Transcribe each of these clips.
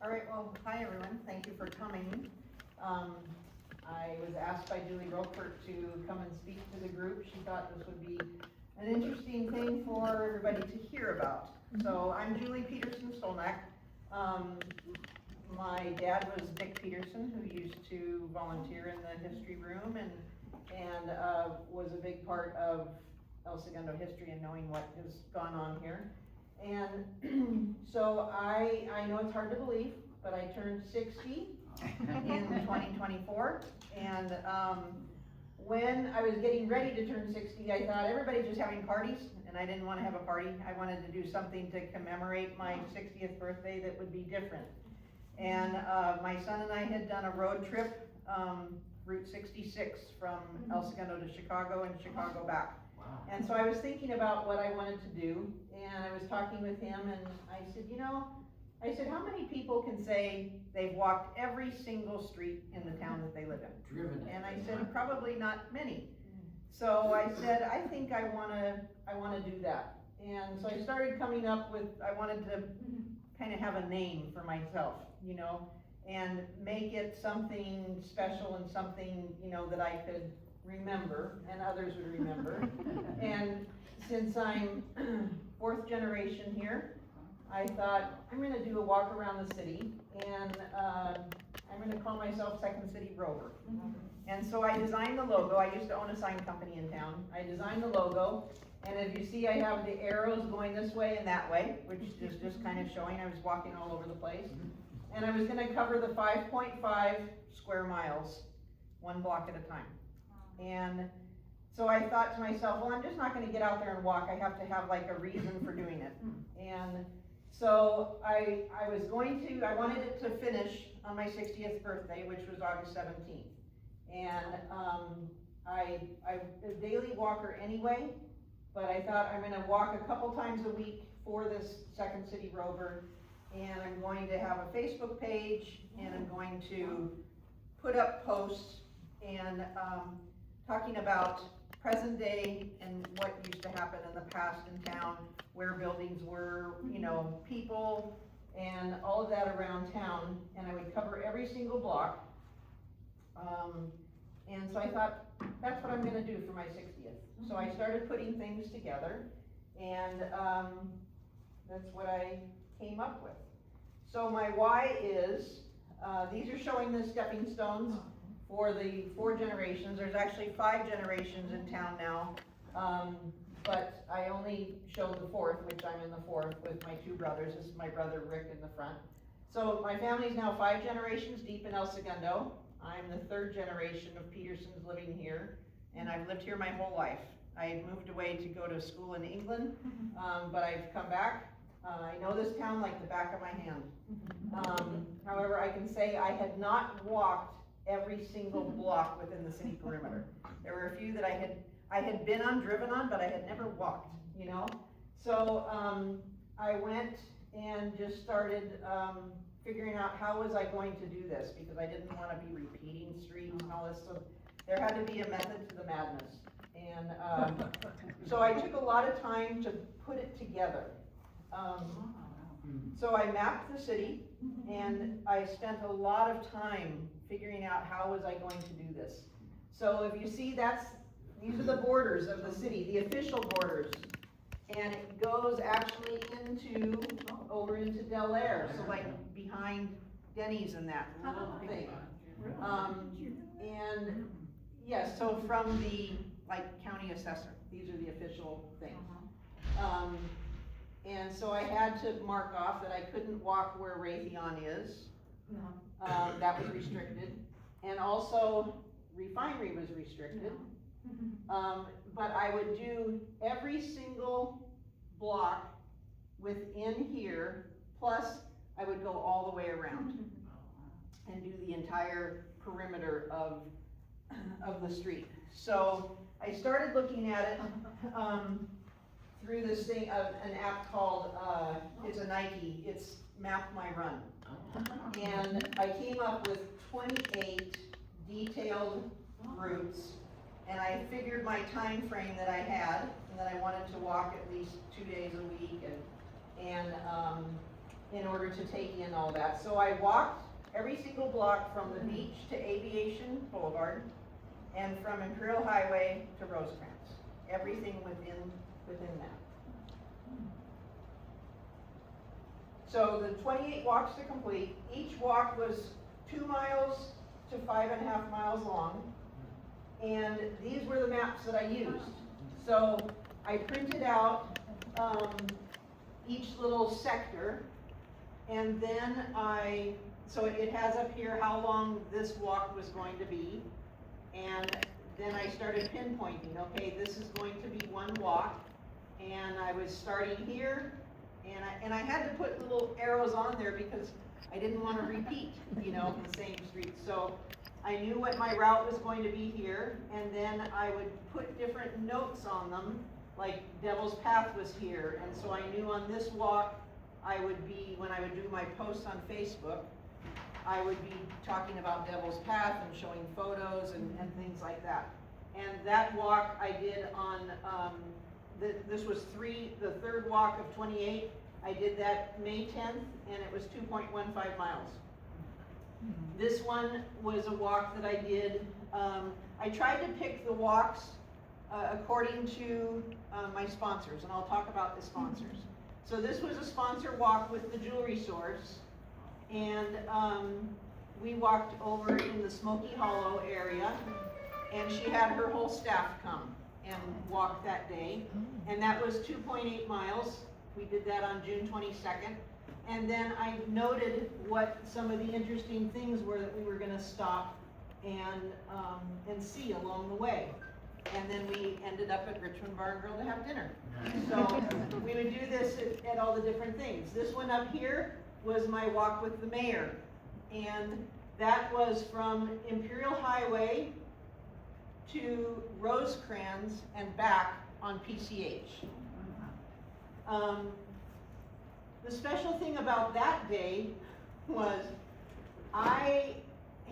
All right, well, hi everyone, thank you for coming. I was asked by Julie Roper to come and speak to the group. She thought this would be an interesting thing for everybody to hear about. So I'm Julie Peterson Stolnack. My dad was Dick Peterson, who used to volunteer in the history room and was a big part of El Segundo history and knowing what has gone on here. And so I know it's hard to believe, but I turned 60 in 2024, and when I was getting ready to turn 60, I thought everybody's just having parties, and I didn't want to have a party. I wanted to do something to commemorate my 60th birthday that would be different. And my son and I had done a road trip, Route 66 from El Segundo to Chicago and Chicago back. And so I was thinking about what I wanted to do, and I was talking with him, and I said, how many people can say they've walked every single street in the town that they live in? Driven. And I said, probably not many. So I said, I think I wanna do that. And so I started coming up with, I wanted to kind of have a name for myself, and make it something special and something, that I could remember and others would remember. And since I'm fourth generation here, I thought I'm gonna do a walk around the city, and I'm gonna call myself Second City Rover. And so I designed the logo. I used to own a sign company in town. I designed the logo, and as you see, I have the arrows going this way and that way, which is just kind of showing I was walking all over the place. And I was gonna cover the 5.5 square miles, one block at a time. And so I thought to myself, well, I'm just not gonna get out there and walk. I have to have like a reason for doing it. And so I wanted it to finish on my 60th birthday, which was August 17th. And I'm a daily walker anyway, but I thought I'm gonna walk a couple times a week for this Second City Rover, and I'm going to have a Facebook page, and I'm going to put up posts and talking about present day and what used to happen in the past in town, where buildings were, people, and all of that around town, and I would cover every single block. And so I thought, that's what I'm gonna do for my 60th. So I started putting things together, and that's what I came up with. So my why is, these are showing the stepping stones for the 4 generations. There's actually 5 generations in town now, but I only showed the 4th, which I'm in the 4th with my 2 brothers. This is my brother Rick in the front. So my family's now 5 generations deep in El Segundo. I'm the 3rd generation of Petersons living here, and I've lived here my whole life. I moved away to go to school in England, but I've come back. I know this town like the back of my hand. However, I can say I had not walked every single block within the city perimeter. There were a few that I had been on, driven on, but I had never walked, So I went and just started figuring out how was I going to do this, because I didn't want to be repeating streets and all this, so there had to be a method to the madness. And so I took a lot of time to put it together. So I mapped the city, and I spent a lot of time figuring out how was I going to do this. So if you see, these are the borders of the city, the official borders, and it goes actually over into Del Air, so like behind Denny's and that little thing. And yes, so from the county assessor, these are the official things. And so I had to mark off that I couldn't walk where Raytheon is. That was restricted. And also refinery was restricted. But I would do every single block within here, plus I would go all the way around and do the entire perimeter of the street. So I started looking at it through this thing of an app called, it's a Nike, it's Map My Run. And I came up with 28 detailed routes, and I figured my time frame that I had, and that I wanted to walk at least 2 days a week, and in order to take in all that. So I walked every single block from the beach to Aviation Boulevard and from Imperial Highway to Rosecrans. Everything within that. So the 28 walks to complete. Each walk was 2 miles to 5.5 miles long. And these were the maps that I used. So I printed out each little sector, and then so it has up here how long this walk was going to be, and then I started pinpointing, okay, this is going to be one walk, and I was starting here, and I had to put little arrows on there because I didn't want to repeat, the same street. So I knew what my route was going to be here, and then I would put different notes on them, like Devil's Path was here, and so I knew on this walk when I would do my posts on Facebook, I would be talking about Devil's Path and showing photos and things like that. And that walk I did on, this was the third walk of 28. I did that May 10th, and it was 2.15 miles. This one was a walk that I did. I tried to pick the walks according to my sponsors, and I'll talk about the sponsors. So this was a sponsor walk with the jewelry source, and we walked over in the Smoky Hollow area, and she had her whole staff come and walk that day, and that was 2.8 miles. We did that on June 22nd. And then I noted what some of the interesting things were that we were going to stop and see along the way. And then we ended up at Richmond Bar and Grill to have dinner. So we would do this at all the different things. This one up here was my walk with the mayor. And that was from Imperial Highway to Rosecrans and back on PCH. The special thing about that day was I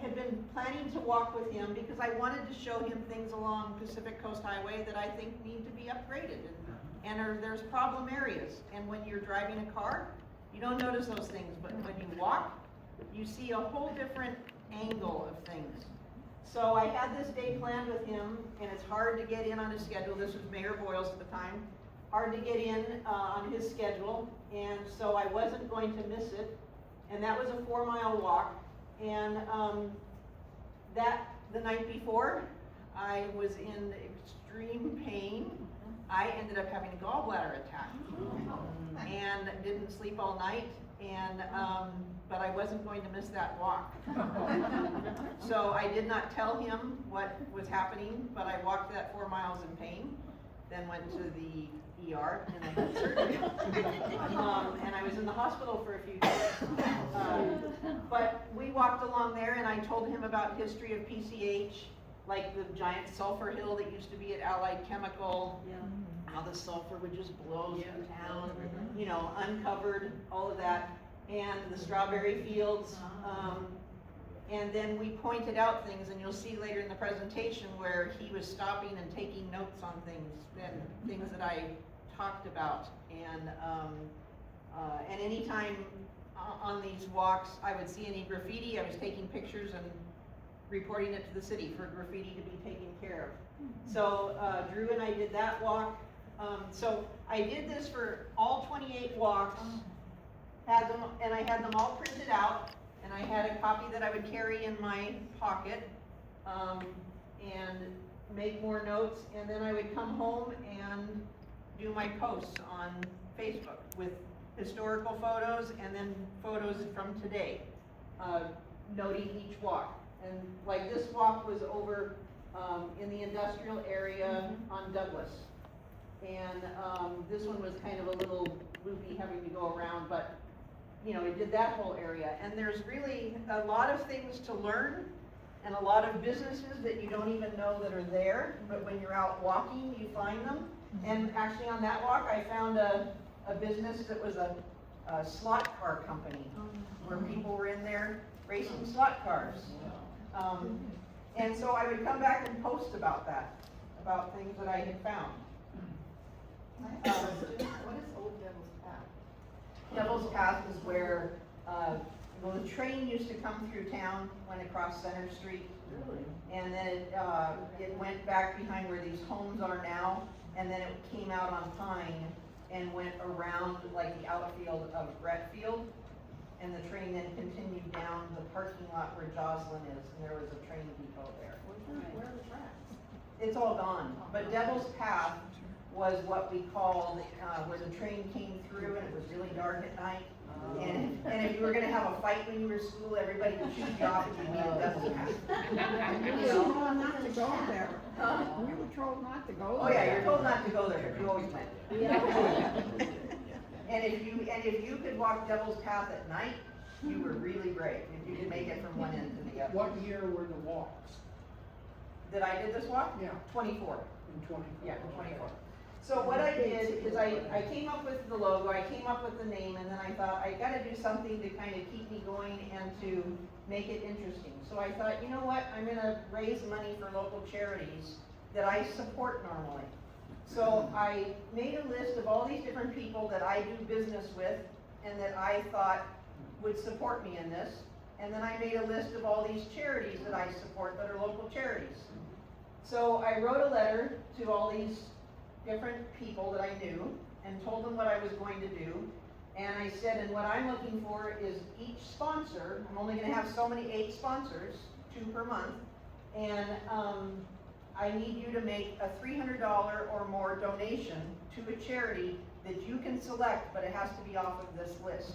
had been planning to walk with him because I wanted to show him things along Pacific Coast Highway that I think need to be upgraded, and there's problem areas. And when you're driving a car, you don't notice those things, but when you walk, you see a whole different angle of things. So I had this day planned with him, and it's hard to get in on his schedule. This was Mayor Boyles at the time. Hard to get in on his schedule, and so I wasn't going to miss it. And that was a 4-mile walk. And the night before, I was in extreme pain. I ended up having a gallbladder attack and didn't sleep all night. And but I wasn't going to miss that walk. So I did not tell him what was happening, but I walked that 4 miles in pain, then went to the ER, and I had surgery. And I was in the hospital for a few days. But we walked along there, and I told him about history of PCH, like the giant sulfur hill that used to be at Allied Chemical, how the sulfur would just blow through town, uncovered, all of that, and the strawberry fields. And then we pointed out things, and you'll see later in the presentation where he was stopping and taking notes on things, and things that I talked about. And anytime on these walks I would see any graffiti, I was taking pictures and reporting it to the city for graffiti to be taken care of. So Drew and I did that walk. So I did this for all 28 walks, and I had them all printed out. And I had a copy that I would carry in my pocket and make more notes, and then I would come home and do my posts on Facebook with historical photos and then photos from today, noting each walk. And like this walk was over in the industrial area on Douglas. And this one was kind of a little loopy, having to go around, but it did that whole area. And there's really a lot of things to learn and a lot of businesses that you don't even know that are there, but when you're out walking, you find them. And actually on that walk, I found a business that was a slot car company where people were in there racing slot cars. And so I would come back and post about that, about things that I had found. What is Old Devil's Path? Devil's Path is where, well, the train used to come through town, went across Center Street. Really? And then it went back behind where these homes are now, and then it came out on Pine and went around like the outfield of Brett Field. And the train then continued down the parking lot where Joslyn is, and there was a train depot there. Where are the tracks? It's all gone, but Devil's Path was what we called, where the train came through and it was really dark at night. And if you were gonna have a fight when you were at school, everybody would shoot you off if you made a Devil's Path. We were told not to go there. We were told not to go there. Oh yeah, you're told not to go there, but you always went. Yeah. And if you could walk Devil's Path at night, you were really brave, if you could make it from one end to the other. What year were the walks? That I did this walk? Yeah. 24. In 24? Yeah, 24. So what I did is I came up with the logo, I came up with the name, and then I thought I gotta do something to kind of keep me going and to make it interesting. So I thought, you know what, I'm gonna raise money for local charities that I support normally. So I made a list of all these different people that I do business with and that I thought would support me in this. And then I made a list of all these charities that I support that are local charities. So I wrote a letter to all these different people that I knew and told them what I was going to do. And I said, and what I'm looking for is each sponsor, I'm only gonna have so many 8 sponsors, 2 per month. And I need you to make a $300 or more donation to a charity that you can select, but it has to be off of this list.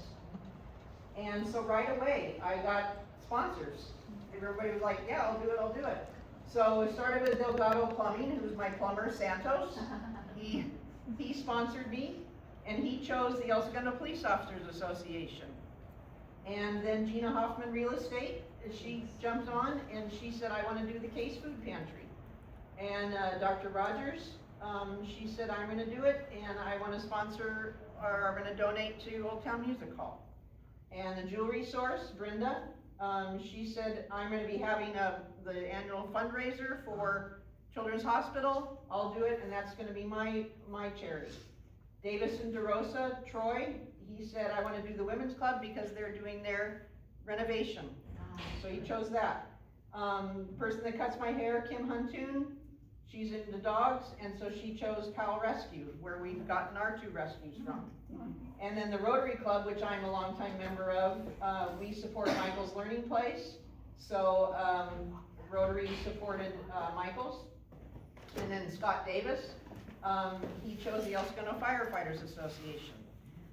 And so right away, I got sponsors. Everybody was like, yeah, I'll do it. So it started with Delgado Plumbing, who's my plumber, Santos. He sponsored me, and he chose the El Segundo Police Officers Association. And then Gina Hoffman Real Estate, she jumped on, and she said, I want to do the Case Food Pantry. And Dr. Rogers, she said, I'm going to do it, and I want to sponsor, or I'm going to donate to Old Town Music Hall. And the Jewelry Source, Brenda, she said, I'm going to be having the annual fundraiser for Children's Hospital. I'll do it, and that's going to be my charity. Davis and DeRosa, Troy, he said, I want to do the Women's Club because they're doing their renovation. So he chose that. Person that cuts my hair, Kim Huntoon, she's into dogs, and so she chose Pal Rescue, where we've gotten our 2 rescues from. And then the Rotary Club, which I'm a longtime member of, we support Michael's Learning Place. So Rotary supported Michael's. And then Scott Davis, he chose the El Segundo Firefighters Association.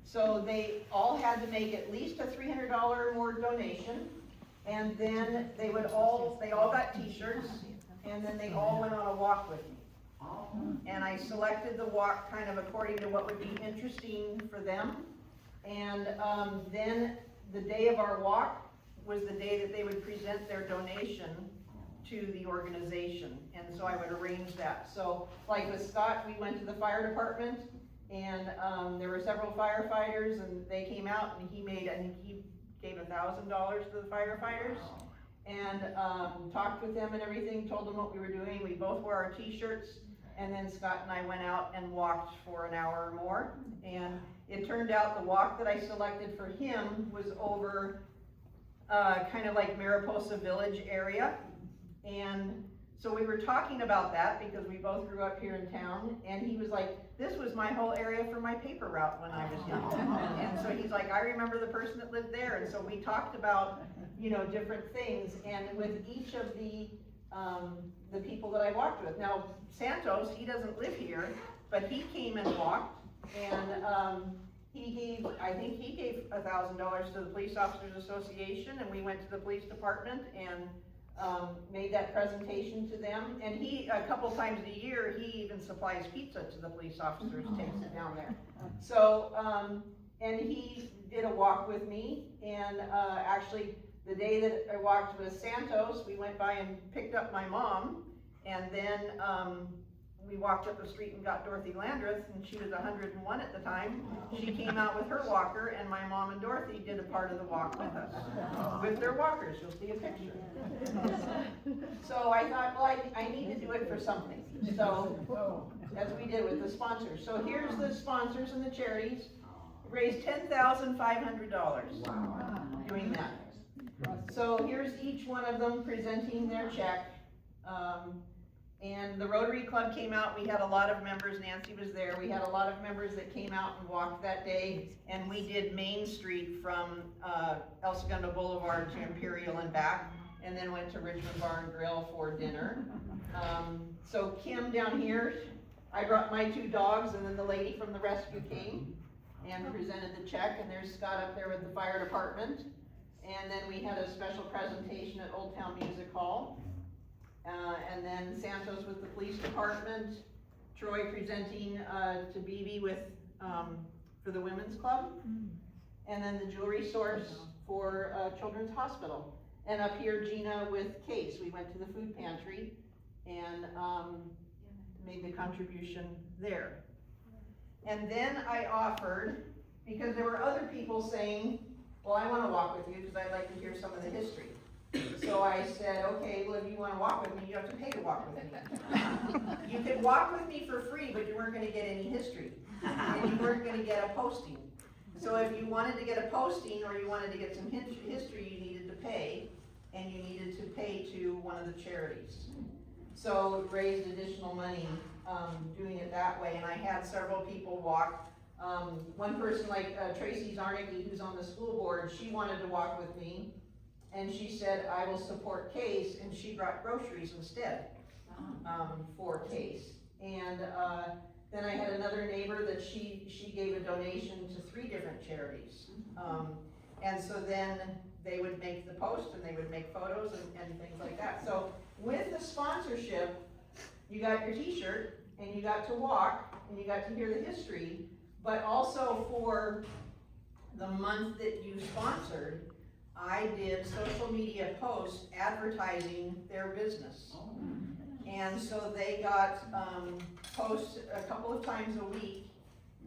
So they all had to make at least a $300 or more donation, and then they all got t-shirts, and then they all went on a walk with me. And I selected the walk kind of according to what would be interesting for them. And then the day of our walk was the day that they would present their donation to the organization. And so I would arrange that. So like with Scott, we went to the fire department, and there were several firefighters, and they came out, and he gave $1,000 to the firefighters. And talked with them and everything, told them what we were doing. We both wore our t-shirts, and then Scott and I went out and walked for an hour or more. And it turned out the walk that I selected for him was over kind of like Mariposa Village area. And so we were talking about that because we both grew up here in town, and he was like, this was my whole area for my paper route when I was young. And so he's like, I remember the person that lived there. And so we talked about, you know, different things, and with each of the people that I walked with. Now, Santos, he doesn't live here, but he came and walked, and I think he gave $1,000 to the Police Officers Association, and we went to the police department and made that presentation to them. And he, a couple times a year, he even supplies pizza to the police officers, takes it down there. So, and he did a walk with me, and actually, the day that I walked with Santos, we went by and picked up my mom, and then we walked up the street and got Dorothy Landreth, and she was 101 at the time. She came out with her walker, and my mom and Dorothy did a part of the walk with us, with their walkers. You'll see a picture. So I thought, well, I need to do it for something. So, as we did with the sponsors. So here's the sponsors and the charities. raised $10,500 Wow. doing that. So here's each one of them presenting their check. And the Rotary Club came out, we had a lot of members, Nancy was there, we had a lot of members that came out and walked that day, and we did Main Street from, El Segundo Boulevard to Imperial and back, and then went to Richmond Bar and Grill for dinner. So Kim down here, I brought my 2 dogs, and then the lady from the rescue came and presented the check, and there's Scott up there with the fire department. And then we had a special presentation at Old Town Music Hall. And then Santos with the police department, Troy presenting, to BB with, for the women's club. And then the jewelry source for, Children's Hospital. And up here, Gina with Case, we went to the food pantry and, made the contribution there. And then I offered, because there were other people saying, well, I wanna walk with you, because I'd like to hear some of the history. So I said, okay, well, if you wanna walk with me, you have to pay to walk with me. You could walk with me for free, but you weren't gonna get any history, and you weren't gonna get a posting. So if you wanted to get a posting, or you wanted to get some history, you needed to pay, and you needed to pay to one of the charities. So it raised additional money, doing it that way, and I had several people walk. One person like Tracy Zarnicki, who's on the school board, she wanted to walk with me, and she said, I will support Case, and she brought groceries instead, for Case. And, then I had another neighbor that she gave a donation to 3 different charities. And so then they would make the post, and they would make photos and things like that. So with the sponsorship, you got your t-shirt, and you got to walk, and you got to hear the history, but also for the month that you sponsored, I did social media posts advertising their business. And so they got, posts a couple of times a week,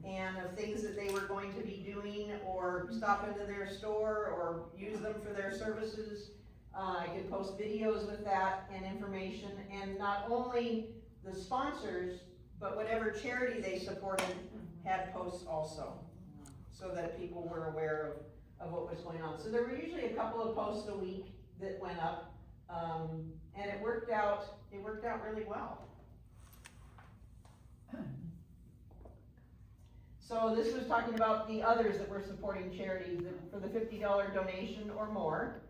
and of things that they were going to be doing, or stop into their store, or use them for their services. I could post videos with that and information, and not only the sponsors, but whatever charity they supported had posts also, so that people were aware of what was going on. So there were usually a couple of posts a week that went up, and it worked out really well. So this was talking about the others that were supporting charities for the $50 donation or more.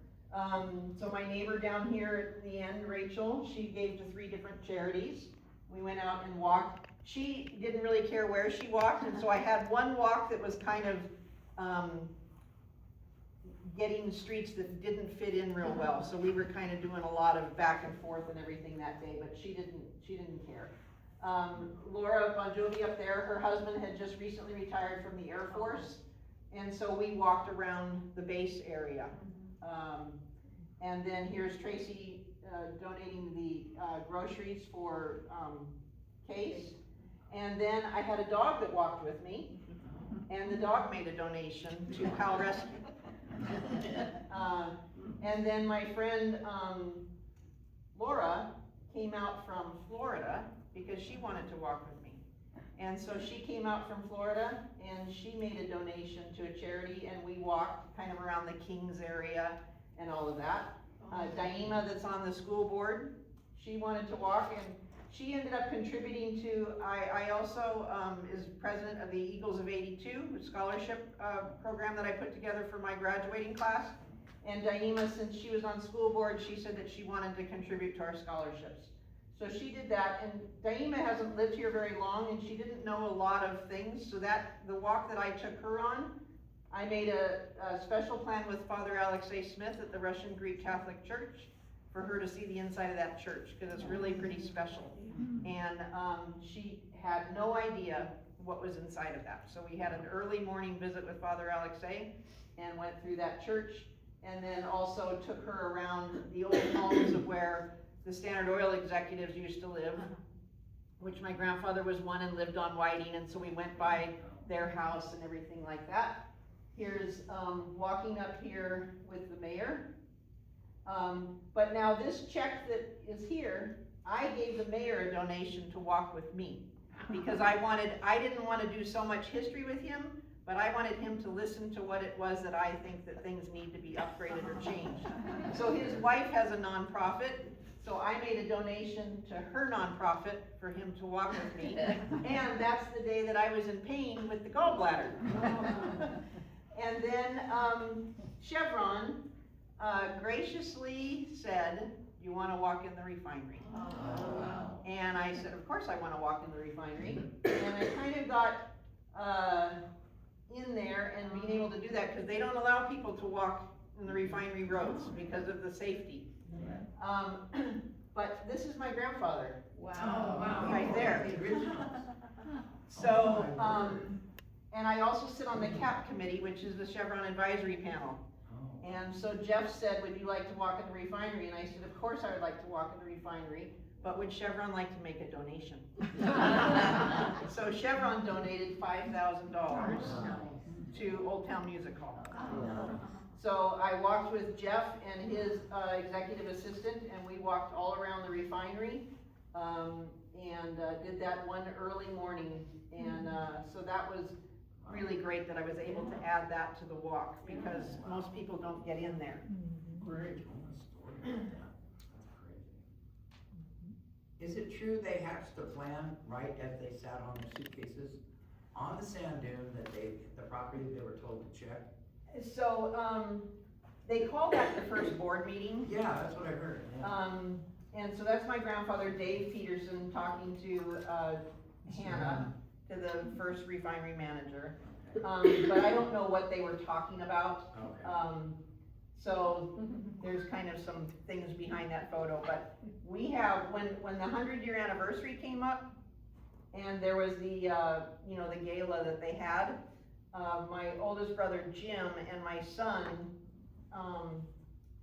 So my neighbor down here at the end, Rachel, she gave to 3 different charities. We went out and walked. She didn't really care where she walked, and so I had one walk that was kind of getting streets that didn't fit in real well. So we were kind of doing a lot of back and forth and everything that day, but she didn't care. Laura Bon Jovi up there, her husband had just recently retired from the Air Force, and so we walked around the base area. And then here's Tracy donating the groceries for Case. And then I had a dog that walked with me, and the dog made a donation to Pal Rescue. And then my friend Laura came out from Florida because she wanted to walk with me. And so she came out from Florida, and she made a donation to a charity, and we walked kind of around the Kings area and all of that. Daima, that's on the school board, she wanted to walk, and she ended up contributing to, I also is president of the Eagles of 82 scholarship program that I put together for my graduating class. And Daima, since she was on school board, she said that she wanted to contribute to our scholarships. So she did that, and Daima hasn't lived here very long, and she didn't know a lot of things, so that, the walk that I took her on, I made a special plan with Father Alexei Smith at the Russian Greek Catholic Church for her to see the inside of that church, because it's really pretty special. And she had no idea what was inside of that. So we had an early morning visit with Father Alexei and went through that church, and then also took her around the old homes of where the Standard Oil executives used to live, which my grandfather was one and lived on Whiting, and so we went by their house and everything like that. Here's walking up here with the mayor. But now this check that is here, I gave the mayor a donation to walk with me, because I didn't want to do so much history with him, but I wanted him to listen to what it was that I think that things need to be upgraded or changed. So his wife has a nonprofit, so I made a donation to her nonprofit for him to walk with me. And that's the day that I was in pain with the gallbladder. And then Chevron graciously said, "You want to walk in the refinery?" And I said, "Of course I want to walk in the refinery." And I kind of got in there and being able to do that because they don't allow people to walk in the refinery roads because of the safety. But this is my grandfather. Wow. Right there. So, and I also sit on the CAP committee, which is the Chevron advisory panel. And so Jeff said, "Would you like to walk in the refinery?" And I said, "Of course I would like to walk in the refinery, but would Chevron like to make a donation?" So Chevron donated $5,000 to Old Town Music Hall. So I walked with Jeff and his executive assistant, and we walked all around the refinery, and did that one early morning. And so that was really great that I was able to add that to the walk, because most people don't get in there. Great. Is it true they hatched the plan right as they sat on their suitcases on the sand dune that the property they were told to check? So, they called that the first board meeting. Yeah, that's what I heard. Yeah. And so that's my grandfather, Dave Peterson, talking to, Hannah, to the first refinery manager. But I don't know what they were talking about. Okay. So there's kind of some things behind that photo, but we have, when the 100-year anniversary came up, and there was the, the gala that they had, my oldest brother Jim and my son,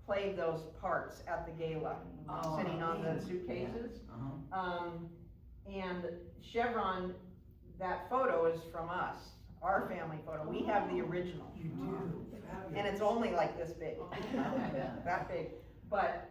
played those parts at the gala, sitting on the suitcases. And Chevron, that photo is from us, our family photo. We have the original. You do? And it's only like this big, that big. But,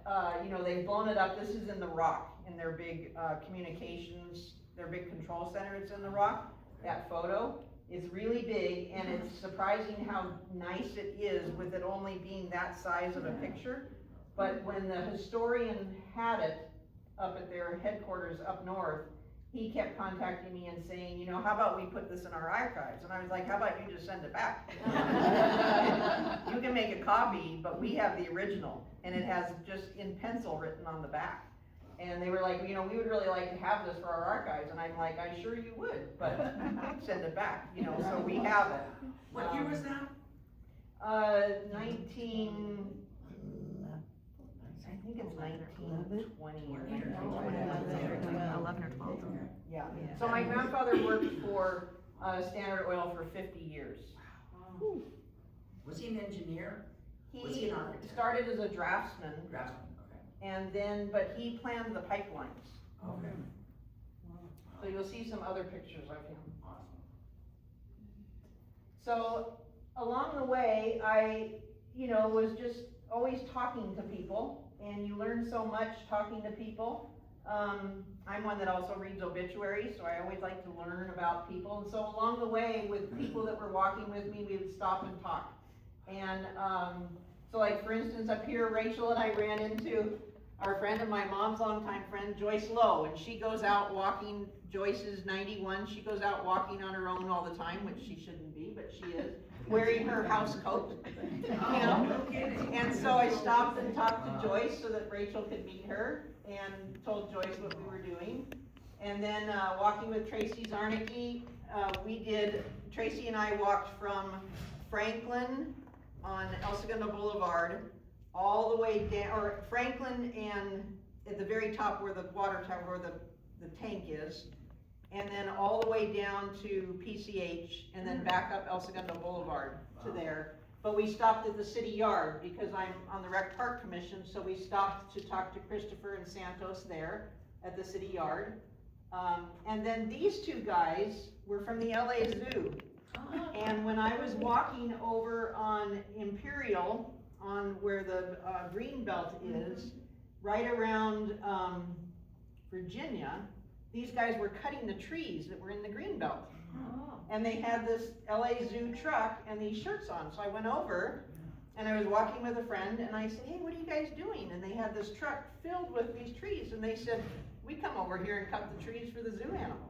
they've blown it up. This is in the rock, in their big communications, their big control center. It's in the rock, that photo. It's really big, and it's surprising how nice it is with it only being that size of a picture. But when the historian had it up at their headquarters up north, he kept contacting me and saying, how about we put this in our archives? And I was like, how about you just send it back? You can make a copy, but we have the original, and it has just in pencil written on the back. And they were like, we would really like to have this for our archives. And I'm like, I'm sure you would, but send it back, so we have it. What year was that? I think it's 1920 or 1920. 11 or 12. Yeah, so my grandfather worked for Standard Oil for 50 years. Was he an engineer? Was he He an architect? started as a draftsman, Draftsman, okay. but he planned the pipelines. Okay. So you'll see some other pictures of him. Awesome. So along the way, I, was just always talking to people, and you learn so much talking to people. I'm one that also reads obituaries, so I always like to learn about people. And so along the way, with people that were walking with me, we would stop and talk. And so like for instance, up here, Rachel and I ran into our friend and my mom's longtime friend, Joyce Lowe, and she goes out walking. Joyce is 91. She goes out walking on her own all the time, which she shouldn't be, but she is, wearing her house coat, And so I stopped and talked to Joyce so that Rachel could meet her, and told Joyce what we were doing. And then walking with Tracy Zarnicki, Tracy and I walked from Franklin on El Segundo Boulevard all the way down, or Franklin and at the very top where the water tower, where the tank is, and then all the way down to PCH, and then back up El Segundo Boulevard to there. But we stopped at the city yard because I'm on the Rec Park Commission, so we stopped to talk to Christopher and Santos there at the city yard. And then these two guys were from the LA Zoo. And when I was walking over on Imperial, on where the green belt is, right around Virginia, these guys were cutting the trees that were in the green belt. and they had this LA Zoo truck and these shirts on, so I went over, and I was walking with a friend, and I said, hey, what are you guys doing? And they had this truck filled with these trees, and they said, we come over here and cut the trees for the zoo animals.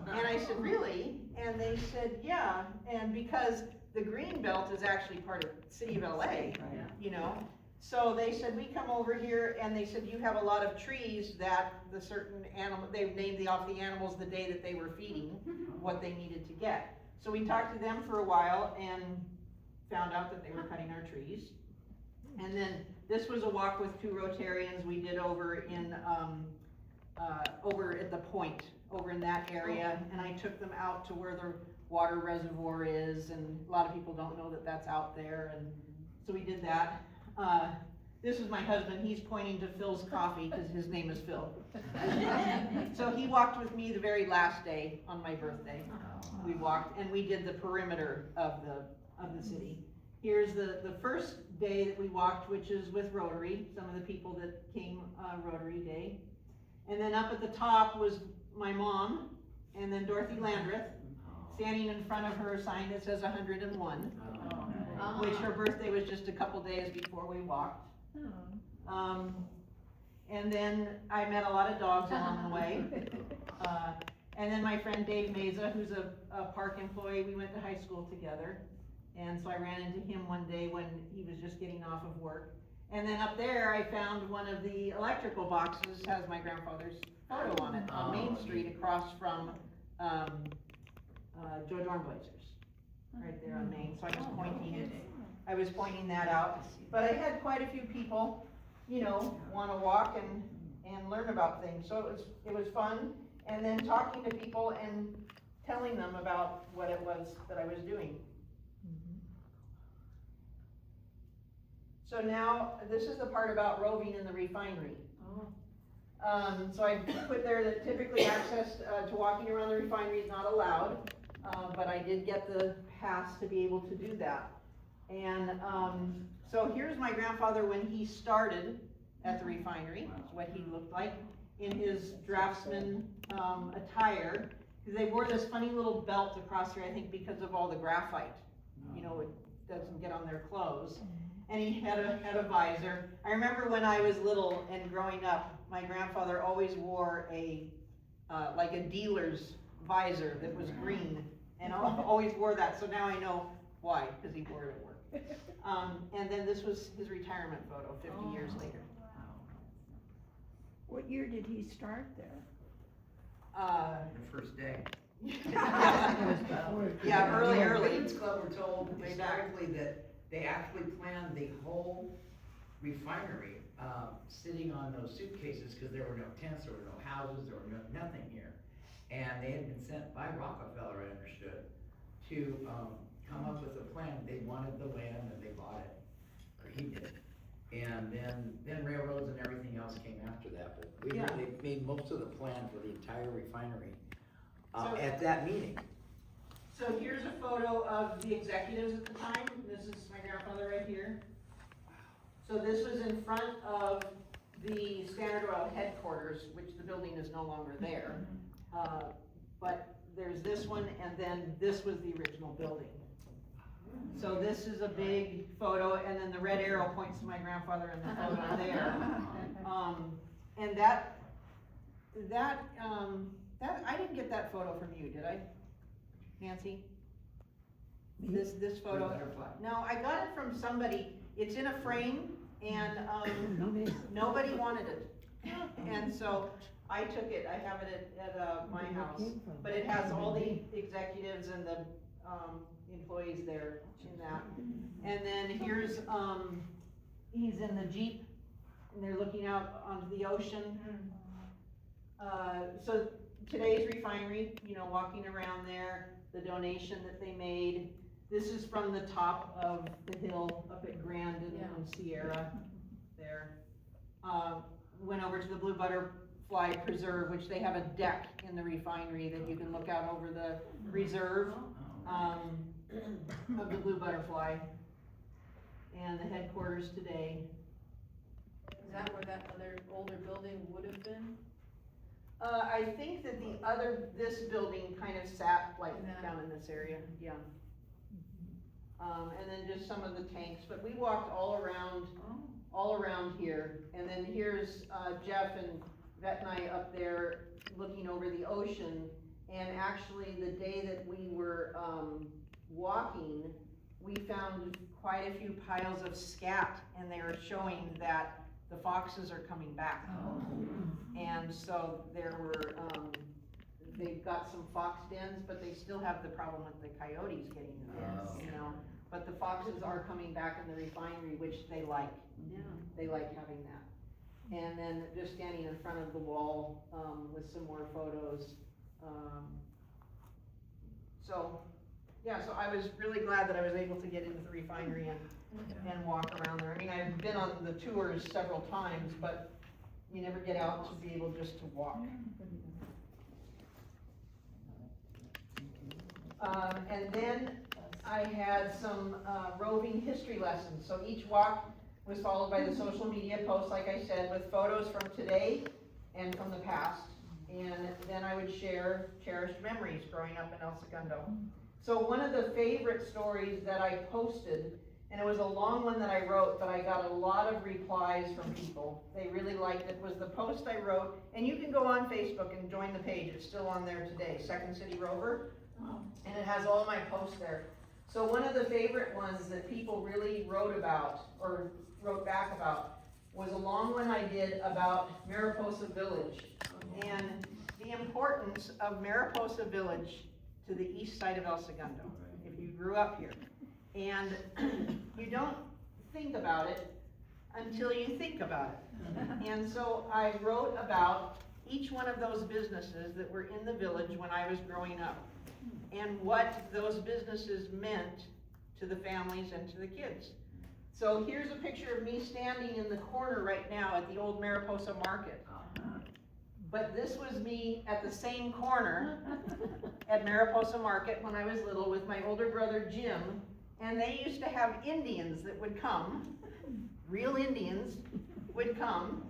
And I said, really? And they said, yeah, and because the green belt is actually part of the city of LA, you know? So they said, we come over here, and they said, you have a lot of trees that the certain animal, they named off the animals the day that they were feeding, what they needed to get. So we talked to them for a while and found out that they were cutting our trees. And then this was a walk with 2 Rotarians we did over in, over at the point, over in that area, and I took them out to where the water reservoir is, and a lot of people don't know that that's out there, and so we did that. This is my husband, he's pointing to Phil's coffee, because his name is Phil. So he walked with me the very last day on my birthday. We walked, and we did the perimeter of the city. Here's the first day that we walked, which is with Rotary, some of the people that came Rotary Day. And then up at the top was my mom, and then Dorothy Landreth, standing in front of her sign that says 101, which her birthday was just a couple days before we walked. And then I met a lot of dogs along the way. And then my friend Dave Meza, who's a park employee, we went to high school together. And so I ran into him one day when he was just getting off of work. And then up there, I found one of the electrical boxes, has my grandfather's photo on it, on Main Street across from Joe Dornblazer's, right there on Main. So I was pointing that out. But I had quite a few people, you know, want to walk and learn about things. So it was fun. And then talking to people and telling them about what it was that I was doing. So now, this is the part about roving in the refinery. So I put there that typically access to walking around the refinery is not allowed, but I did get the pass to be able to do that. And so here's my grandfather when he started at the refinery, that's what he looked like, in his draftsman attire, because they wore this funny little belt across here, I think because of all the graphite, you know, it doesn't get on their clothes. And he had a visor. I remember when I was little and growing up, my grandfather always wore like a dealer's visor that was green, and always wore that, so now I know why, because he wore it at work. And then this was his retirement photo 50 years later. What year did he start there? The first day. Yeah, early. Lions Club were told historically that they actually planned the whole refinery sitting on those suitcases because there were no tents, there were no houses, there were nothing here. And they had been sent by Rockefeller, I understood, to come up with a plan. They wanted the land and they bought it, or he did. And then railroads and everything else came after that. But they made most of the plan for the entire refinery at that meeting. So here's a photo of the executives at the time. This is my grandfather right here. So this was in front of the Standard Oil headquarters, which the building is no longer there. But there's this one, and then this was the original building. So this is a big photo, and then the red arrow points to my grandfather in the photo there. And that I didn't get that photo from you, did I? Nancy? This photo? No, I got it from somebody. It's in a frame, and nobody wanted it. And so I took it. I have it at my house. But it has all the executives and the employees there in that. And then here's, he's in the Jeep, and they're looking out onto the ocean. So today's refinery, you know, walking around there, the donation that they made. This is from the top of the hill up at Grand and Sierra there. Went over to the Blue Butterfly Preserve, which they have a deck in the refinery that you can look out over the reserve of the Blue Butterfly. And the headquarters today. Is that where that other older building would have been? I think that this building kind of sat like down in this area, yeah. And then just some of the tanks, but we walked all around here. And then here's, Jeff and Vet and I up there looking over the ocean. And actually, the day that we were, walking, we found quite a few piles of scat, and they were showing that the foxes are coming back. And so there were, they've got some fox dens, but they still have the problem with the coyotes getting in there, you know? But the foxes are coming back in the refinery, which they like. Yeah. They like having that. And then just standing in front of the wall, with some more photos. So, yeah, so I was really glad that I was able to get into the refinery and walk around there. I mean, I've been on the tours several times, but you never get out to be able just to walk. And then I had some roving history lessons. So each walk was followed by the social media posts, like I said, with photos from today and from the past. And then I would share cherished memories growing up in El Segundo. So one of the favorite stories that I posted, and it was a long one that I wrote, but I got a lot of replies from people. They really liked it, was the post I wrote. And you can go on Facebook and join the page. It's still on there today, Second City Rover. And it has all my posts there. So one of the favorite ones that people really wrote about, or wrote back about, was a long one I did about Mariposa Village. And the importance of Mariposa Village to the east side of El Segundo, if you grew up here. And you don't think about it until you think about it. And so I wrote about each one of those businesses that were in the village when I was growing up, and what those businesses meant to the families and to the kids. So here's a picture of me standing in the corner right now at the old Mariposa Market. But this was me at the same corner at Mariposa Market when I was little with my older brother Jim, and they used to have Indians that would come, real Indians would come,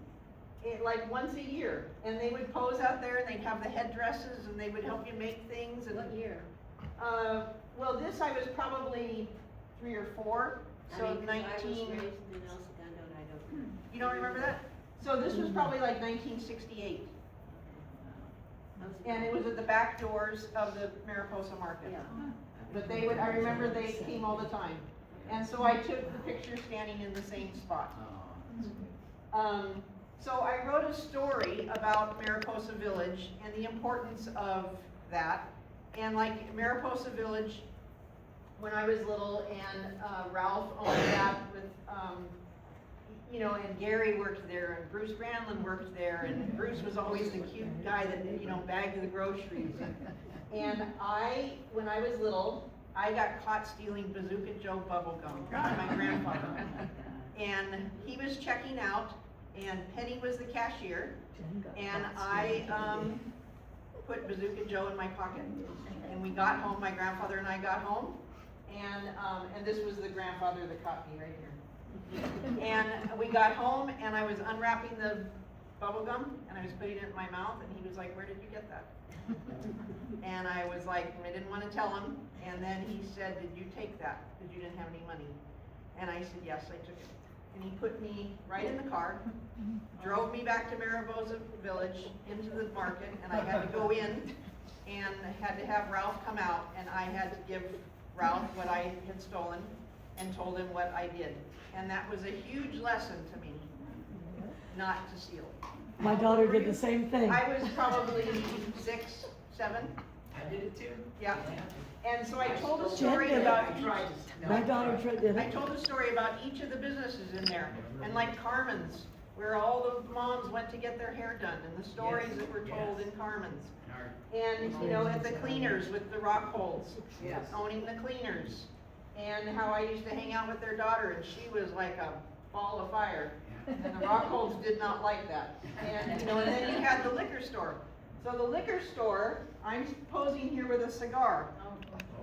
like once a year, and they would pose out there, and they'd have the headdresses, and they would help you make things. And What year? well, this I was probably 3 or 4, so I mean, 'cause 19. I was raised in El Segundo, and I don't. You don't remember that? So this was probably like 1968, and it was at the back doors of the Mariposa Market. Yeah. But they would, I remember they came all the time, and so I took the picture standing in the same spot. So I wrote a story about Mariposa Village and the importance of that. And like Mariposa Village, when I was little, and Ralph owned that with, you know, and Gary worked there, and Bruce Brandlin worked there, and Bruce was always the cute guy that, you know, bagged the groceries. And when I was little, I got caught stealing Bazooka Joe bubblegum from my grandfather. And he was checking out, and Penny was the cashier, and I put Bazooka Joe in my pocket. And we got home, my grandfather and I got home, and this was the grandfather that caught me right here. And we got home, and I was unwrapping the bubble gum, and I was putting it in my mouth, and he was like, "Where did you get that?" And I was like, I didn't want to tell him, and then he said, "Did you take that? Because you didn't have any money." And I said, "Yes, I took it." And he put me right in the car, drove me back to Mariposa Village into the market, and I had to go in and had to have Ralph come out, and I had to give Ralph what I had stolen and told him what I did. And that was a huge lesson to me, not to steal. My daughter did the same thing. I was probably 6, 7. I did it too. Yeah. And so I told a story Jen did about it. My daughter did I it. told a story about each of the businesses in there, and like Carmen's, where all the moms went to get their hair done, and the stories that were told in Carmen's. And, you know, at the cleaners with the rock holds, Yes. owning the cleaners, and how I used to hang out with their daughter, and she was like a ball of fire, and the rock holds did not like that. And, you know, and then you had the liquor store. So the liquor store, I'm posing here with a cigar.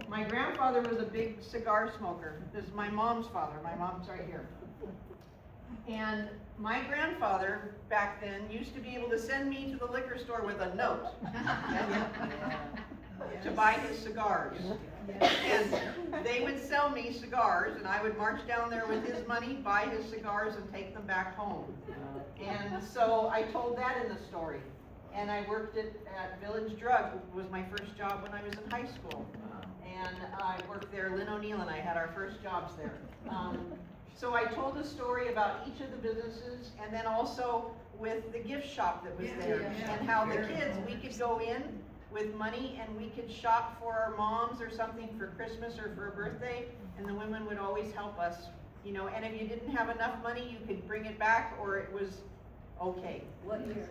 My grandfather was a big cigar smoker. This is my mom's father. My mom's right here. And my grandfather back then used to be able to send me to the liquor store with a note to buy his cigars. And they would sell me cigars, and I would march down there with his money, buy his cigars, and take them back home. And so I told that in the story. And I worked at Village Drug, was my first job when I was in high school. And I worked there, Lynn O'Neill and I had our first jobs there. So I told a story about each of the businesses, and then also with the gift shop that was there. And how the kids, we could go in with money and we could shop for our moms or something for Christmas or for a birthday, and the women would always help us, you know, and if you didn't have enough money, you could bring it back, or it was okay. What year?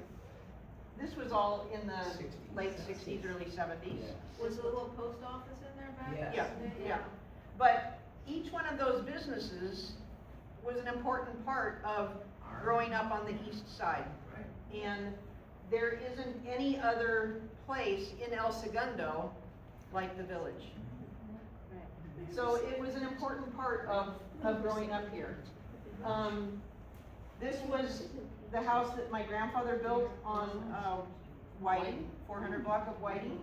This was all in the 60s, late 60s, early 70s. Was the little post office in there back? Yes. Yeah, then? yeah. But each one of those businesses was an important part of growing up on the east side. Right. And there isn't any other place in El Segundo like the village. Right. So it was an important part of growing up here. This was the house that my grandfather built on Whiting, 400 block of Whiting.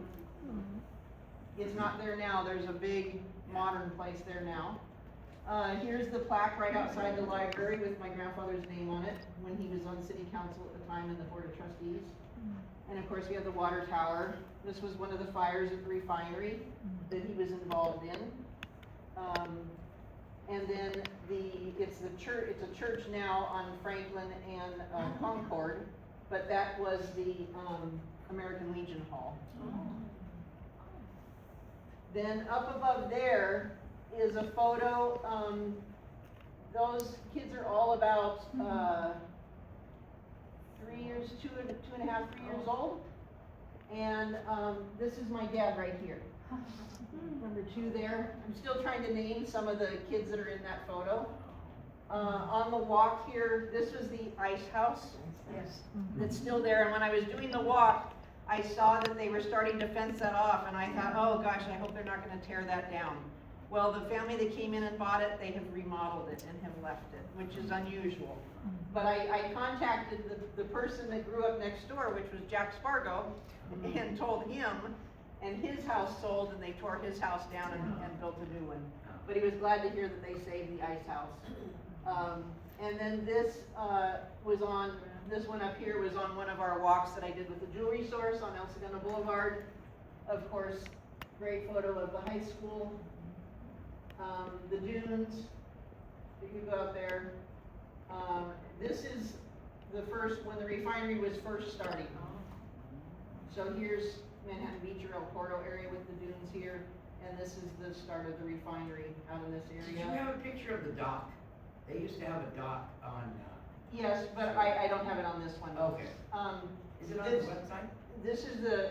It's not there now, there's a big modern place there now. Here's the plaque right outside the library with my grandfather's name on it when he was on city council at the time and the board of trustees. And of course we have the water tower. This was one of the fires at the refinery that he was involved in. And then it's a church now on Franklin and Concord, but that was the American Legion Hall. Then up above there is a photo, those kids are all about 3 years, two and a half, 3 years old. And this is my dad right here. Number 2 there. I'm still trying to name some of the kids that are in that photo. On the walk here, this was the ice house. Yes. That's still there, and when I was doing the walk, I saw that they were starting to fence that off, and I thought, oh gosh, I hope they're not gonna tear that down. Well, the family that came in and bought it, they have remodeled it and have left it, which is unusual. But I contacted the person that grew up next door, which was Jack Spargo, and told him, and his house sold, and they tore his house down and built a new one. But he was glad to hear that they saved the ice house. And then this this one up here was on one of our walks that I did with the jewelry source on El Segundo Boulevard. Of course, great photo of the high school. The dunes, you can go up there. This is the first, when the refinery was first starting. So here's Manhattan Beach or El Porto area with the dunes here, and this is the start of the refinery out in this Did you area. have a picture of the dock? They used to have a dock on, Yes, but I don't have it on this one. okay. Is it on the This- website? This is the,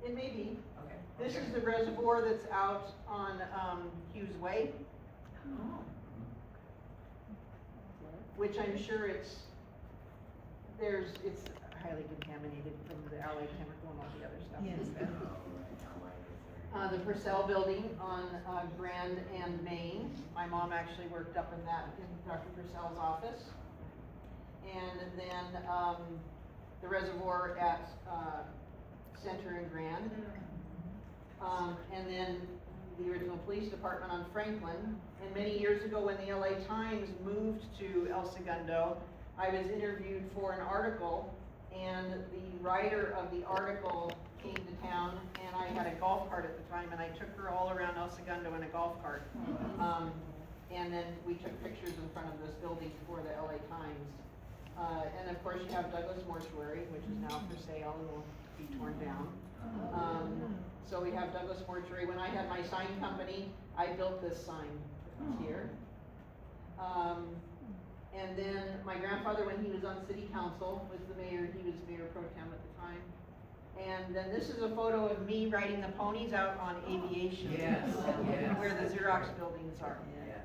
it may be. Okay. This Okay. is the reservoir that's out on Hughes Way, Oh. which I'm sure it's highly contaminated from the alloy chemical and all the other stuff. Yes. The Purcell building on Grand and Main. My mom actually worked up in that, in Dr. Purcell's office. And then the reservoir at Center and Grand. And then the original police department on Franklin. And many years ago, when the LA Times moved to El Segundo, I was interviewed for an article, and the writer of the article came to town, and I had a golf cart at the time, and I took her all around El Segundo in a golf cart. And then we took pictures in front of this building for the LA Times. And of course, you have Douglas Mortuary, which is now for sale and will be torn down. So we have Douglas Mortuary. When I had my sign company, I built this sign here. And then my grandfather, when he was on city council, was the mayor, he was mayor pro tem at the time. And then this is a photo of me riding the ponies out on Aviation. Yes, yes. Where the Xerox buildings are. Yes.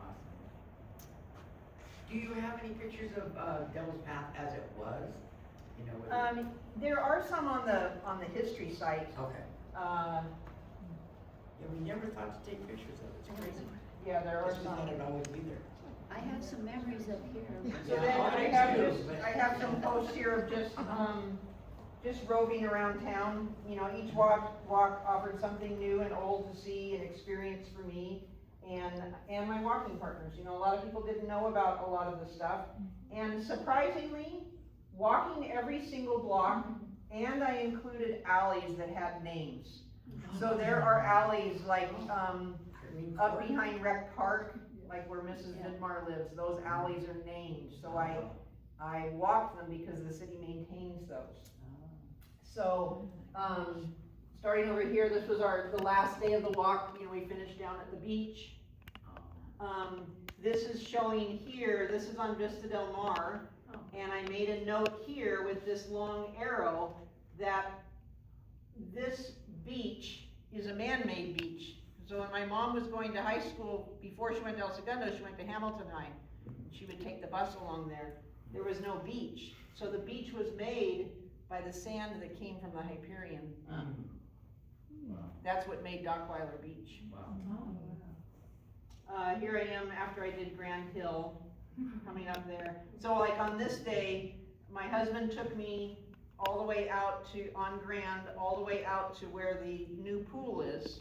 Awesome. Do you have any pictures of Devil's Path as it was? You know, with There are some on the history site. okay. Yeah, we never thought to take pictures of it, it's crazy. Yeah, there are Just some. thought it'd always be there. I have some memories up here. So then I have some posts here of just roving around town. You know, each walk offered something new and old to see and experience for me and my walking partners. You know, a lot of people didn't know about a lot of this stuff. And surprisingly, walking every single block, and I included alleys that had names. So there are alleys like, up behind Rec Park, like where Mrs. Vidmar lives, those alleys are named, so I walk them because the city maintains those. So, starting over here, this was the last day of the walk, you know, we finished down at the beach. This is showing here, this is on Vista Del Mar, and I made a note here with this long arrow that this beach is a man-made beach. So when my mom was going to high school, before she went to El Segundo, she went to Hamilton High. She would take the bus along there. There was no beach. So the beach was made by the sand that came from the Hyperion. Wow. That's what made Dockweiler Beach. Wow. Here I am after I did Grand Hill, coming up there. So like on this day, my husband took me all the way out on Grand, all the way out to where the new pool is.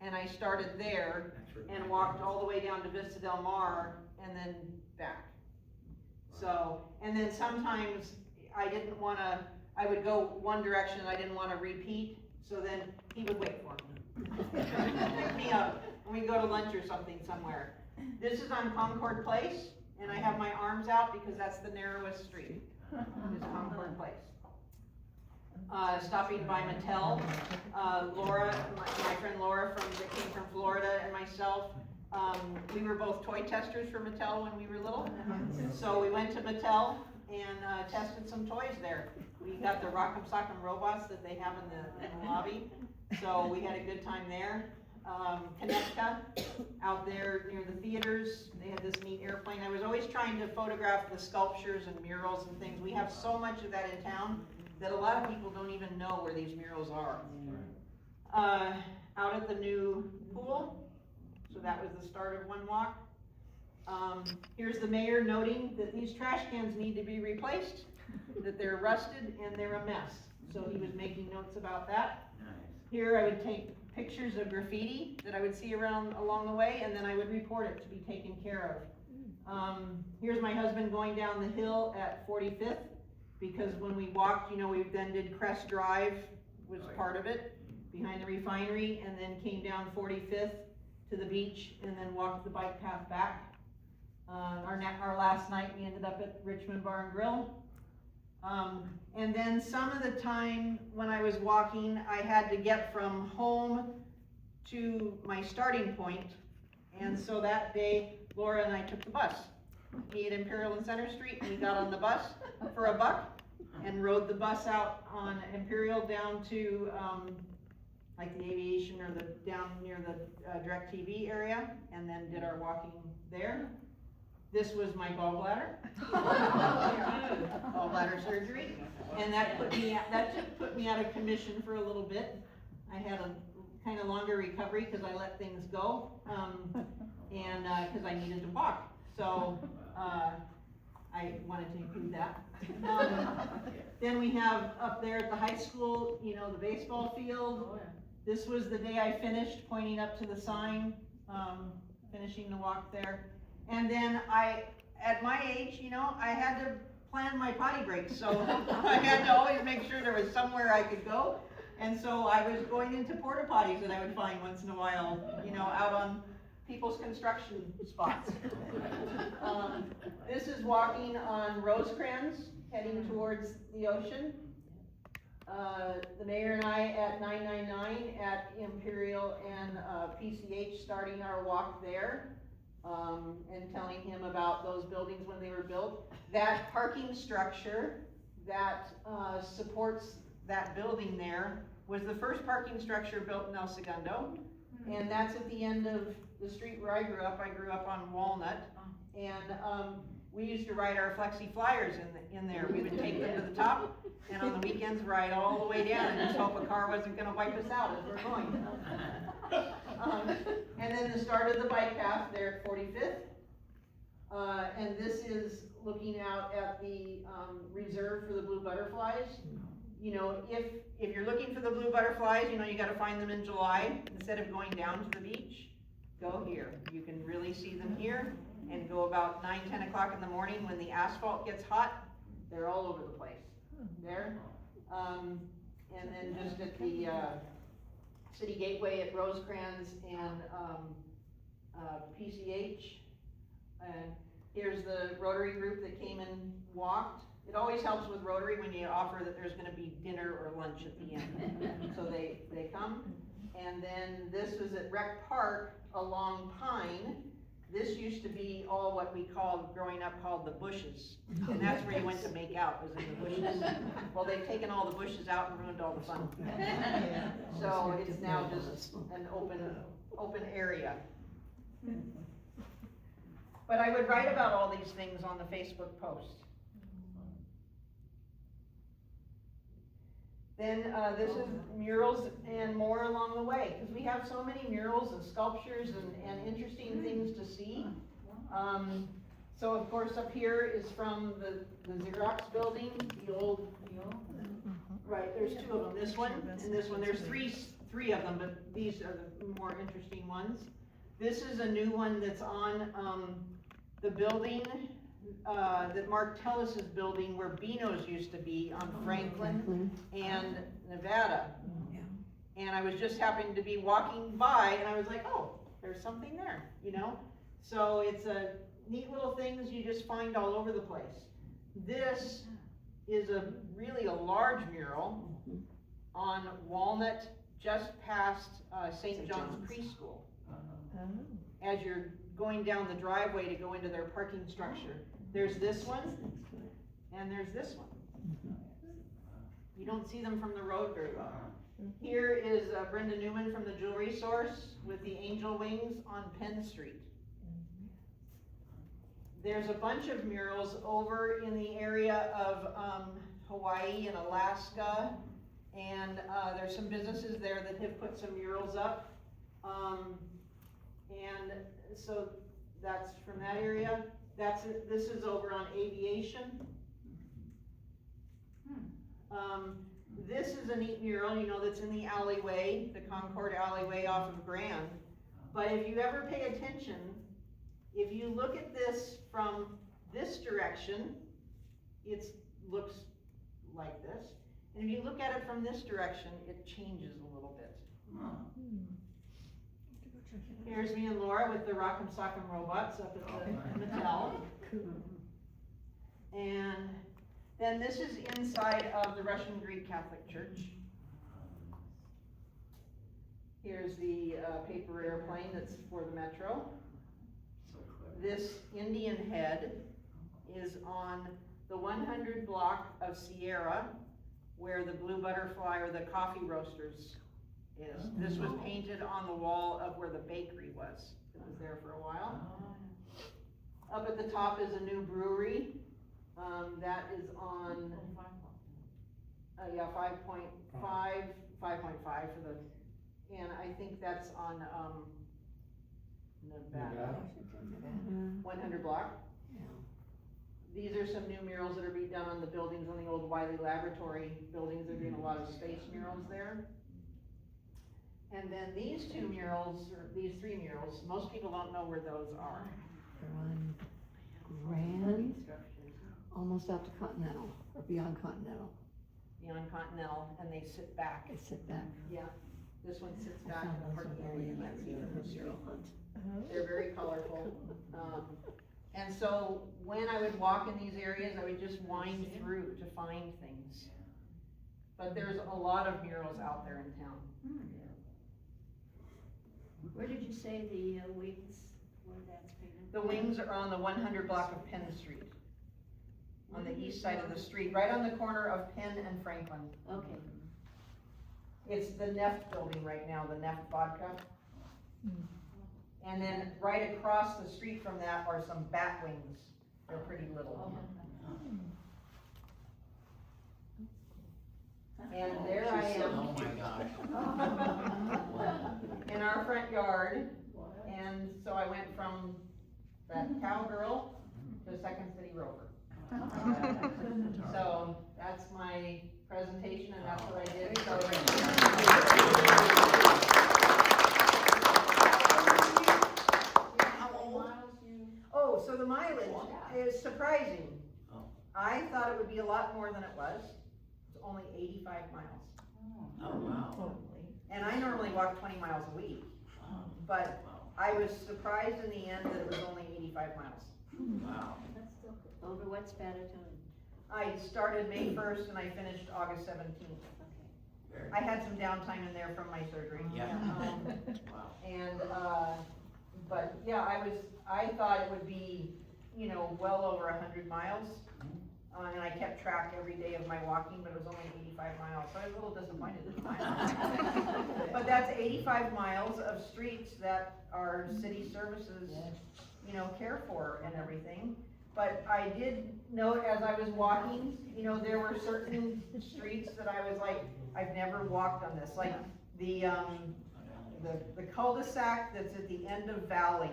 And I started there and walked all the way down to Vista Del Mar and then back. So, and then sometimes I would go one direction and I didn't want to repeat, so then he would wait for me. Pick me up, and we'd go to lunch or something somewhere. This is on Concord Place, and I have my arms out because that's the narrowest street, is Concord Place. Stopping by Mattel, Laura, my friend Laura that came from Florida, and myself, we were both toy testers for Mattel when we were little. So we went to Mattel and tested some toys there. We got the Rock'em Sock'em robots that they have in the lobby, so we had a good time there. Connecta, out there near the theaters, they had this neat airplane. I was always trying to photograph the sculptures and murals and things. We have so much of that in town that a lot of people don't even know where these murals are. Out at the new pool, so that was the start of one walk. Here's the mayor noting that these trash cans need to be replaced, that they're rusted and they're a mess. So he was making notes about that. Nice. Here I would take pictures of graffiti that I would see along the way, and then I would report it to be taken care of. Here's my husband going down the hill at 45th, because when we walked, you know, we then did Crest Drive, was part of it, behind the refinery, and then came down 45th to the beach, and then walked the bike path back. Our last night, we ended up at Richmond Bar and Grill. And then some of the time when I was walking, I had to get from home to my starting point, and so that day, Laura and I took the bus. Me at Imperial and Center Street, and we got on the bus for $1 and rode the bus out on Imperial down to like the aviation or down near the DirecTV area, and then did our walking there. This was my gallbladder, gallbladder surgery, and that put me out of commission for a little bit. I had a kind of longer recovery because I let things go, and because I needed to walk. So I wanted to include that. Then we have up there at the high school, you know, the baseball field. This was the day I finished, pointing up to the sign, finishing the walk there. And then at my age, you know, I had to plan my potty breaks, so I had to always make sure there was somewhere I could go. And so I was going into porta potties that I would find once in a while, you know, out on people's construction spots. This is walking on Rosecrans, heading towards the ocean. The mayor and I at 999 at Imperial and PCH, starting our walk there. And telling him about those buildings when they were built. That parking structure that supports that building there was the first parking structure built in El Segundo, and that's at the end of the street where I grew up. I grew up on Walnut, and we used to ride our flexi flyers in there. We would take them to the top, and on the weekends ride all the way down and just hope a car wasn't gonna wipe us out as we're going. And then the start of the bike path there at 45th. And this is looking out at the, reserve for the blue butterflies. You know, if you're looking for the blue butterflies, you know, you gotta find them in July, instead of going down to the beach, go here. You can really see them here, and go about 9, 10 o'clock in the morning when the asphalt gets hot, they're all over the place. There. And then just at the, City Gateway at Rosecrans and, PCH. And here's the Rotary group that came and walked. It always helps with Rotary when you offer that there's gonna be dinner or lunch at the end. So they come. And then this is at Rec Park along Pine. This used to be all what we called, growing up, called the bushes. And that's where you went to make out, was in the bushes. Well, they've taken all the bushes out and ruined all the fun. So it's now just an open area. But I would write about all these things on the Facebook post. Then, this is murals and more along the way, because we have so many murals and sculptures and interesting things to see. So of course up here is from the Xerox building, the old, right, there's two of them, this one and this one. There's three of them, but these are the more interesting ones. This is a new one that's on, the building, that Mark Tellis is building where Beano's used to be on Franklin and Nevada. And I was just happening to be walking by and I was like, oh, there's something there, you know? So it's a neat little things you just find all over the place. This is really a large mural on Walnut, just past St. John's Preschool. As you're going down the driveway to go into their parking structure. There's this one, and there's this one. You don't see them from the road very well. Here is Brenda Newman from the Jewelry Source with the angel wings on Penn Street. There's a bunch of murals over in the area of Hawaii and Alaska, and there's some businesses there that have put some murals up. And so that's from that area. This is over on Aviation. This is a neat mural, you know, that's in the alleyway, the Concord alleyway off of Grand. But if you ever pay attention, if you look at this from this direction, it looks like this. And if you look at it from this direction, it changes a little bit. Here's me and Laura with the Rock'em Sock'em robots up at the Mattel. And then this is inside of the Russian Greek Catholic Church. Here's the paper airplane that's for the Metro. This Indian head is on the 100 block of Sierra, where the Blue Butterfly or the coffee roasters is. This was painted on the wall of where the bakery was. It was there for a while. Up at the top is a new brewery. That is on, 5.5 for the, and I think that's on, Nevada. 100 block. These are some new murals that are being done on the buildings, on the old Wiley Laboratory buildings. They're doing a lot of space murals there. And then these two murals, or these three murals, most people don't know where those are. They're on Grand, almost out to Continental, or beyond Continental. Beyond Continental, and they sit back. They sit back. Yeah, this one sits I back found in the those parking on area. You the can't see them from the street. hunt. They're very colorful. And so when I would walk in these areas, I would just wind through to find things. But there's a lot of murals out there in town. Where did you say the wings, where that's painted? The wings are on the 100 block of Penn Street. On the east side of the street, right on the corner of Penn and Franklin. Okay. It's the Neff building right now, the Neff Vodka. And then right across the street from that are some bat wings. They're pretty little. And there I am Oh my gosh. in our front yard, and so I went from that cowgirl to Second City Rover. So that's my presentation, and that's what I did. Oh, so the mileage is surprising. Oh. I thought it would be a lot more than it was. It's only 85 miles. Oh, wow. And I normally walk 20 miles a week, but I was surprised in the end that it was only 85 miles. Wow. That's still good. Over what span of time? I started May 1st and I finished August 17th. Okay. I had some downtime in there from my surgery. Yeah. Wow. And, but yeah, I thought it would be, you know, well over 100 miles. And I kept track every day of my walking, but it was only 85 miles, so I was a little disappointed in mine. But that's 85 miles of streets that our city services, you know, care for and everything. But I did note as I was walking, you know, there were certain streets that I was like, I've never walked on this, like the cul-de-sac that's at the end of Valley,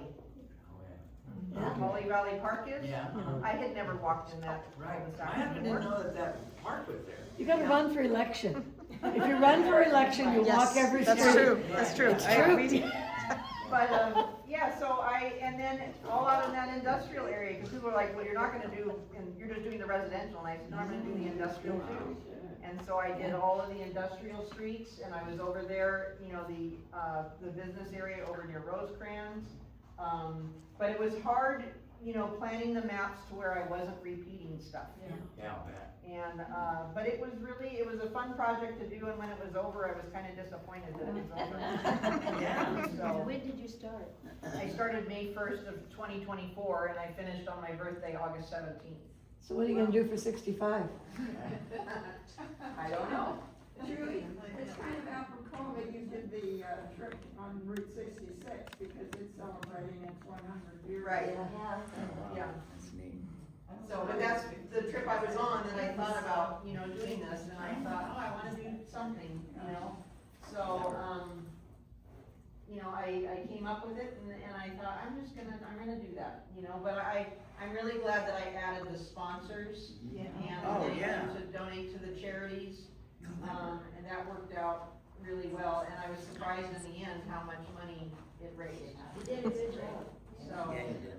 where Holly Valley Park is. Yeah. I had never walked in that Right. cul-de-sac I happen to before. know that park was there. You gotta run for election. If you run for election, you walk every street. That's true, that's true. It's true. But, yeah, so and then all out in that industrial area, because people are like, well, you're not gonna do, and you're just doing the residential, and I said, no, I'm gonna do the industrial too. And so I did all of the industrial streets, and I was over there, you know, the business area over near Rosecrans. But it was hard, you know, planning the maps to where I wasn't repeating stuff. Yeah, I'll bet. And, but it was a fun project to do, and when it was over, I was kinda disappointed that it was over. Yeah. So, When did you start? I started May 1st of 2024, and I finished on my birthday, August 17th. So what are you gonna do for 65? I don't know. Julie, it's kind of apropos that you did the trip on Route 66 because it's celebrating its 100 years. Right. Yeah. So, but that's the trip I was on, and I thought about, you know, doing this, and I thought, oh, I wanna do something, you know? So, you know, I came up with it, and I thought, I'm gonna do that, you know? But I'm really glad that I added the sponsors, Oh, and yeah. to donate to the charities, and that worked out really well, and I was surprised in the end how much money it raised. You did a good job. So, Yeah, you did.